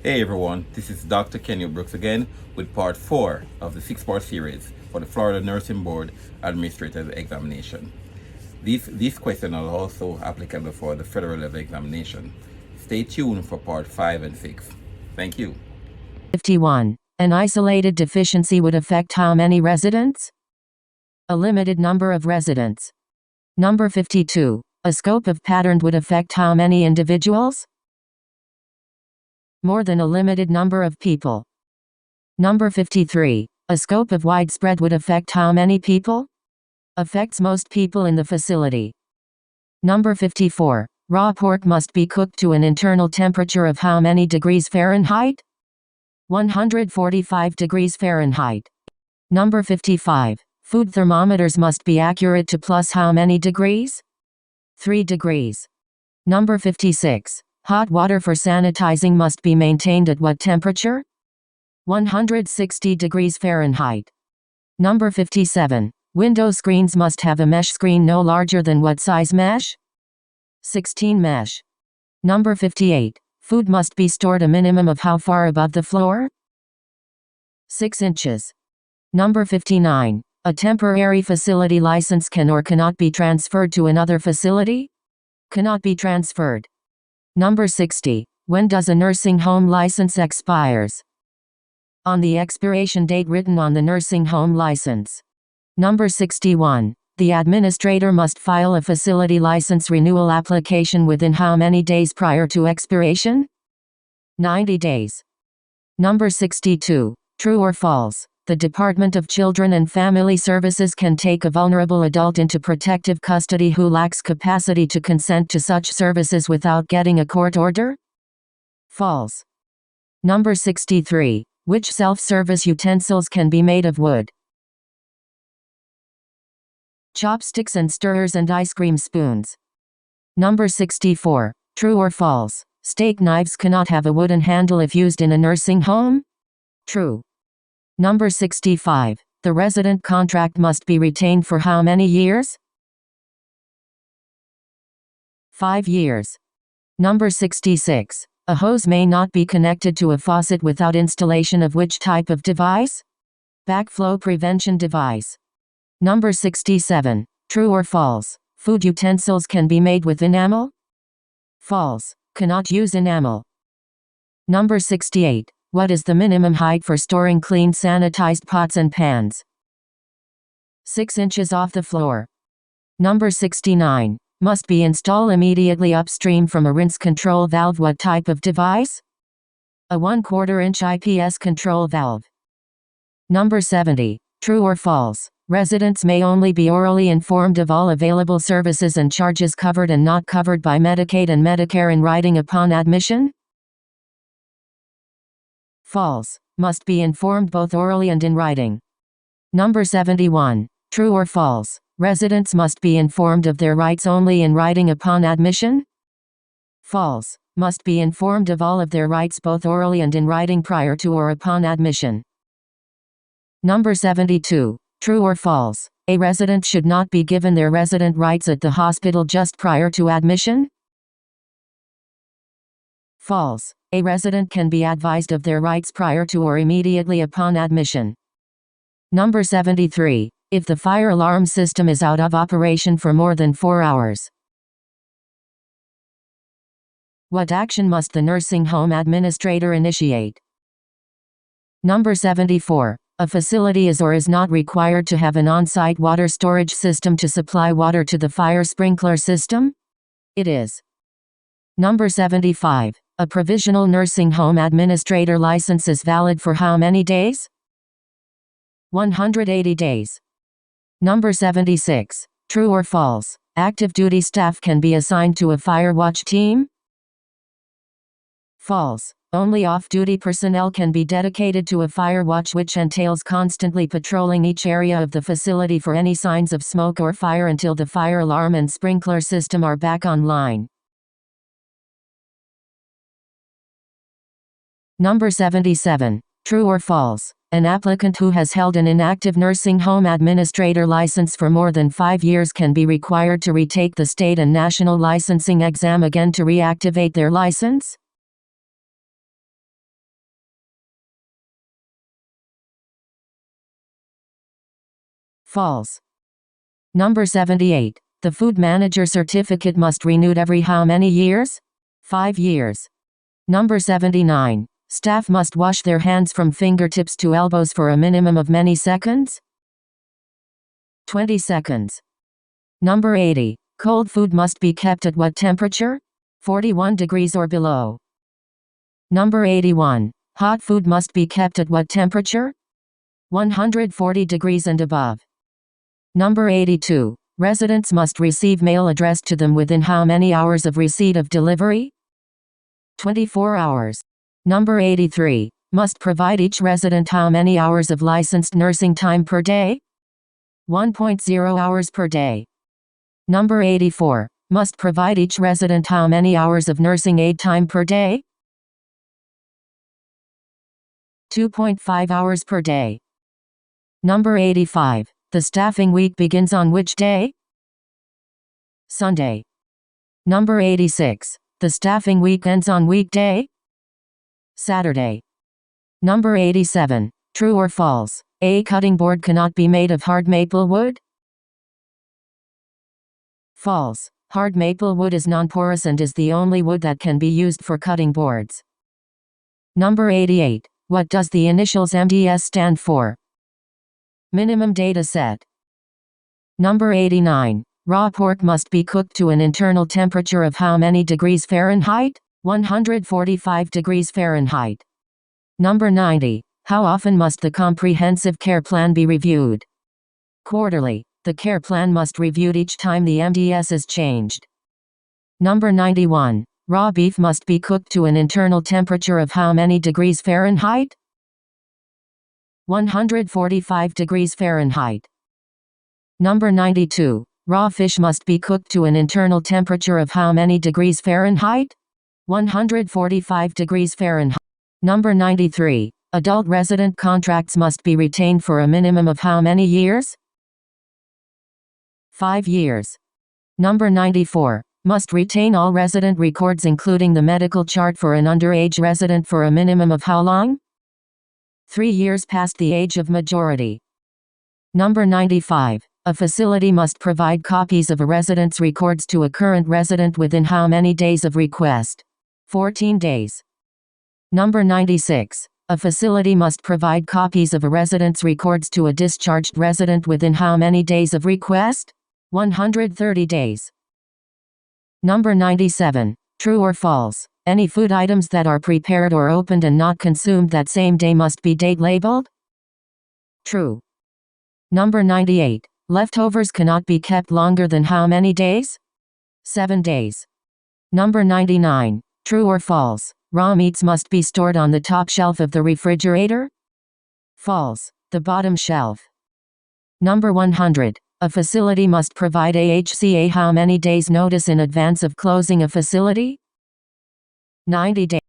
Hey everyone, this is Dr. Kenny Brooks again with part 4 of the 6-part series for the Florida Nursing Board Administrative Examination. These questions are also applicable for the federal level examination. Stay tuned for part 5 and 6. Thank you. 51. An isolated deficiency would affect how many residents? A limited number of residents. Number 52. A scope of pattern would affect how many individuals? More than a limited number of people. Number 53. A scope of widespread would affect how many people? Affects most people in the facility. Number 54. Raw pork must be cooked to an internal temperature of how many degrees Fahrenheit? 145 degrees Fahrenheit. Number 55. Food thermometers must be accurate to plus how many degrees? 3 degrees. Number 56. Hot water for sanitizing must be maintained at what temperature? 160 degrees Fahrenheit. Number 57. Window screens must have a mesh screen no larger than what size mesh? 16 mesh. Number 58. Food must be stored a minimum of how far above the floor? 6 inches. Number 59. A temporary facility license can or cannot be transferred to another facility? Cannot be transferred. Number 60. When does a nursing home license expires? On the expiration date written on the nursing home license. Number 61. The administrator must file a facility license renewal application within how many days prior to expiration? 90 days. Number 62. True or false? The Department of Children and Family Services can take a vulnerable adult into protective custody who lacks capacity to consent to such services without getting a court order? False. Number 63. Which self-service utensils can be made of wood? Chopsticks and stirrers and ice cream spoons. Number 64. True or false? Steak knives cannot have a wooden handle if used in a nursing home? True. Number 65. The resident contract must be retained for how many years? 5 years. Number 66. A hose may not be connected to a faucet without installation of which type of device? Backflow prevention device. Number 67. True or false? Food utensils can be made with enamel? False. Cannot use enamel. Number 68. What is the minimum height for storing clean sanitized pots and pans? 6 inches off the floor. Number 69. Must be installed immediately upstream from a rinse control valve. What type of device? A 1/4 inch IPS control valve. Number 70. True or false? Residents may only be orally informed of all available services and charges covered and not covered by Medicaid and Medicare in writing upon admission? False. Must be informed both orally and in writing. Number 71. True or false? Residents must be informed of their rights only in writing upon admission? False. Must be informed of all of their rights both orally and in writing prior to or upon admission. Number 72. True or false? A resident should not be given their resident rights at the hospital just prior to admission? False. A resident can be advised of their rights prior to or immediately upon admission. Number 73. If the fire alarm system is out of operation for more than 4 hours. What action must the nursing home administrator initiate? Number 74. A facility is or is not required to have an on-site water storage system to supply water to the fire sprinkler system? It is. Number 75. A provisional nursing home administrator license is valid for how many days? 180 days. Number 76. True or false? Active duty staff can be assigned to a fire watch team? False. Only off-duty personnel can be dedicated to a fire watch, which entails constantly patrolling each area of the facility for any signs of smoke or fire until the fire alarm and sprinkler system are back online. Number 77. True or false? An applicant who has held an inactive nursing home administrator license for more than 5 years can be required to retake the state and national licensing exam again to reactivate their license? False. Number 78. The food manager certificate must renewed every how many years? 5 years. Number 79. Staff must wash their hands from fingertips to elbows for a minimum of many seconds? 20 seconds. Number 80. Cold food must be kept at what temperature? 41 degrees or below. Number 81. Hot food must be kept at what temperature? 140 degrees and above. Number 82. Residents must receive mail addressed to them within how many hours of receipt of delivery? 24 hours. Number 83. Must provide each resident how many hours of licensed nursing time per day? 1.0 hours per day. Number 84. Must provide each resident how many hours of nursing aid time per day? 2.5 hours per day. Number 85. The staffing week begins on which day? Sunday. Number 86. The staffing week ends on weekday? Saturday. Number 87. True or false? A cutting board cannot be made of hard maple wood? False. Hard maple wood is non-porous and is the only wood that can be used for cutting boards. Number 88. What does the initials MDS stand for? Minimum data set. Number 89. Raw pork must be cooked to an internal temperature of how many degrees Fahrenheit? 145 degrees Fahrenheit. Number 90. How often must the comprehensive care plan be reviewed? Quarterly. The care plan must reviewed each time the MDS is changed. Number 91. Raw beef must be cooked to an internal temperature of how many degrees Fahrenheit? 145 degrees Fahrenheit. Number 92. Raw fish must be cooked to an internal temperature of how many degrees Fahrenheit? 145 degrees Fahrenheit. Number 93. Adult resident contracts must be retained for a minimum of how many years? 5 years. Number 94. Must retain all resident records including the medical chart for an underage resident for a minimum of how long? 3 years past the age of majority. Number 95. A facility must provide copies of a resident's records to a current resident within how many days of request? 14 days. Number 96. A facility must provide copies of a resident's records to a discharged resident within how many days of request? 130 days. Number 97. True or false? Any food items that are prepared or opened and not consumed that same day must be date labeled? True. Number 98. Leftovers cannot be kept longer than how many days? 7 days. Number 99. True or false? Raw meats must be stored on the top shelf of the refrigerator? False. The bottom shelf. Number 100. A facility must provide AHCA how many days notice in advance of closing a facility? 90 days.